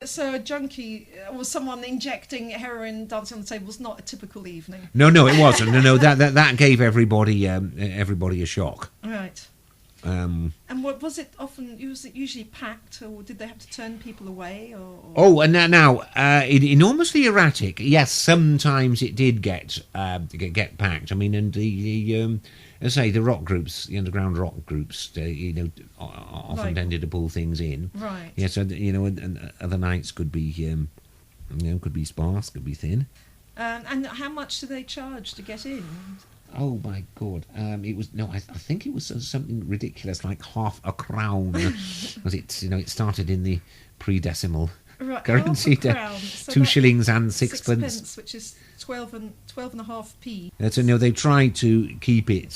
So a junkie or someone injecting heroin, dancing on the table was not a typical evening. No, it wasn't. No, that gave everybody a shock. Right. And what was it? Was it usually packed, or did they have to turn people away? Oh, and now enormously erratic. Yes, sometimes it did get packed. I mean, and the as I say, the rock groups, the underground rock groups, often tended to pull things in. Right. Yeah, so and other nights could be could be sparse, could be thin. And how much do they charge to get in? Oh my God! It was I think it was something ridiculous, like half a crown. Was it? It started in the pre-decimal currency, so 2 shillings and sixpence, which is 12.5p. So they tried to keep it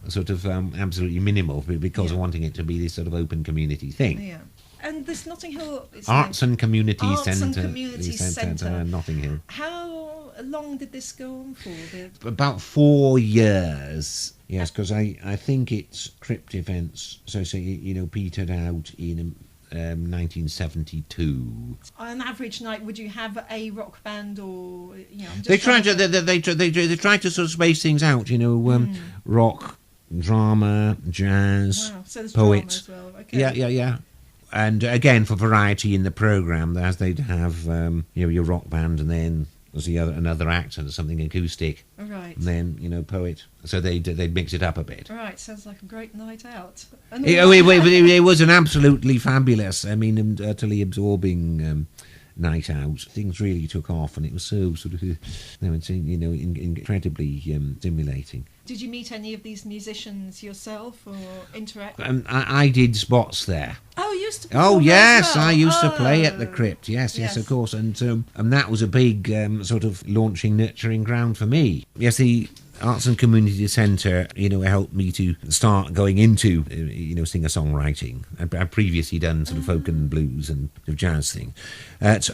sort of absolutely minimal because of wanting it to be this sort of open community thing. Yeah. And this Notting Hill... Arts and Community Centre, Notting Hill. How long did this go on for? About 4 years. Yes, because I think it's Crypt events. So petered out in 1972. On an average night, would you have a rock band or They tried to sort of space things out. Rock, drama, jazz, so there's poets. Drama as well. Okay. Yeah. And again, for variety in the programme, as they'd have your rock band, and then there's another act and something acoustic, right? And then poet. So they'd mix it up a bit. Right, sounds like a great night out. It was an absolutely fabulous, and utterly absorbing night out. Things really took off, and it was so sort of incredibly stimulating. Did you meet any of these musicians yourself or interact? I did spots there. Oh, you used to. Oh yes, well. I used to play at the Crypt. Yes, of course, and that was a big sort of launching, nurturing ground for me. Yes, the Arts and Community Centre, helped me to start going into, singer-songwriting. I'd previously done sort of folk and blues and jazz thing.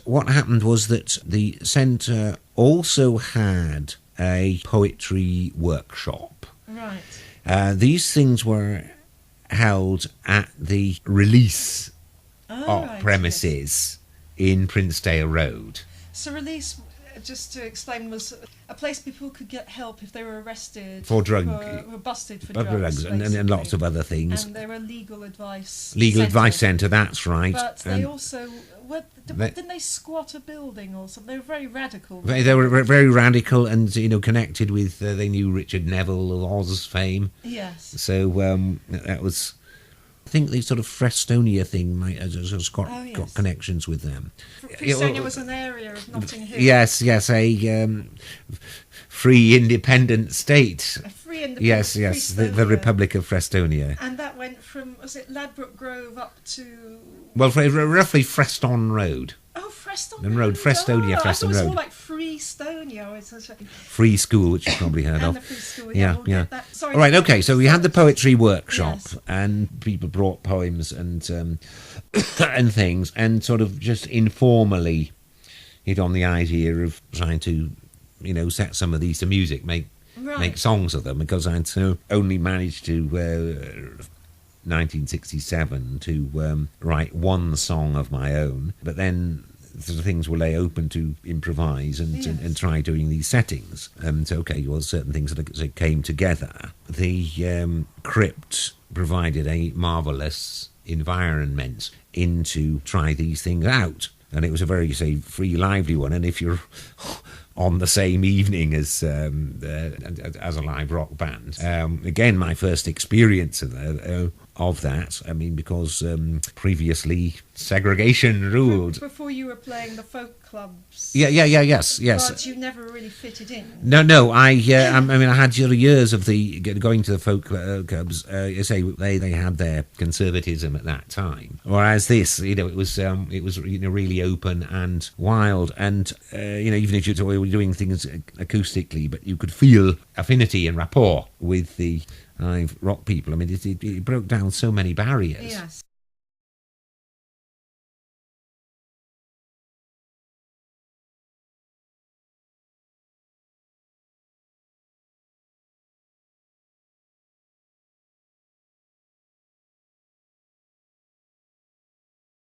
What happened was that the centre also had a poetry workshop. Right. These things were held at the Release premises in Princedale Road. So Release, just to explain, was a place people could get help if they were arrested for drugs, were busted for drugs, and lots of other things. And they were a legal advice advice centre. That's right. But they also didn't they squat a building or something? They were very radical. They were very radical, and connected with. They knew Richard Neville of Oz fame. Yes. So that was. I think the sort of Frestonia thing has got connections with them. Frestonia was an area of Notting Hill. Yes, a free independent state. A free independent Yes, the Republic of Frestonia. And that went from, was it Ladbroke Grove up to... Well, roughly Freston Road. Oh, Freston Road. Frestonia, Freston Road. I thought it was more like Freestonia. Free School, which you've probably heard of. The Free School, yeah. All right, okay, so we had the poetry workshop, and people brought poems and and things, and sort of just informally hit on the idea of trying to, set some of these to music, make songs of them, because I'd only managed to... 1967 to write one song of my own, but then the things were lay open to improvise and try doing these settings. Certain things that came together. The Crypt provided a marvellous environment to try these things out, and it was a very free, lively one. And if you're on the same evening as a live rock band, again, my first experience of that. I mean, because previously segregation ruled. Before you were playing the folk clubs. Yes. But you never really fitted in. No. I had years of going to the folk clubs. They had their conservatism at that time, whereas this, it was really open and wild, and even if you were doing things acoustically, but you could feel affinity and rapport with the live rock people. I mean, it broke down so many barriers. Yes.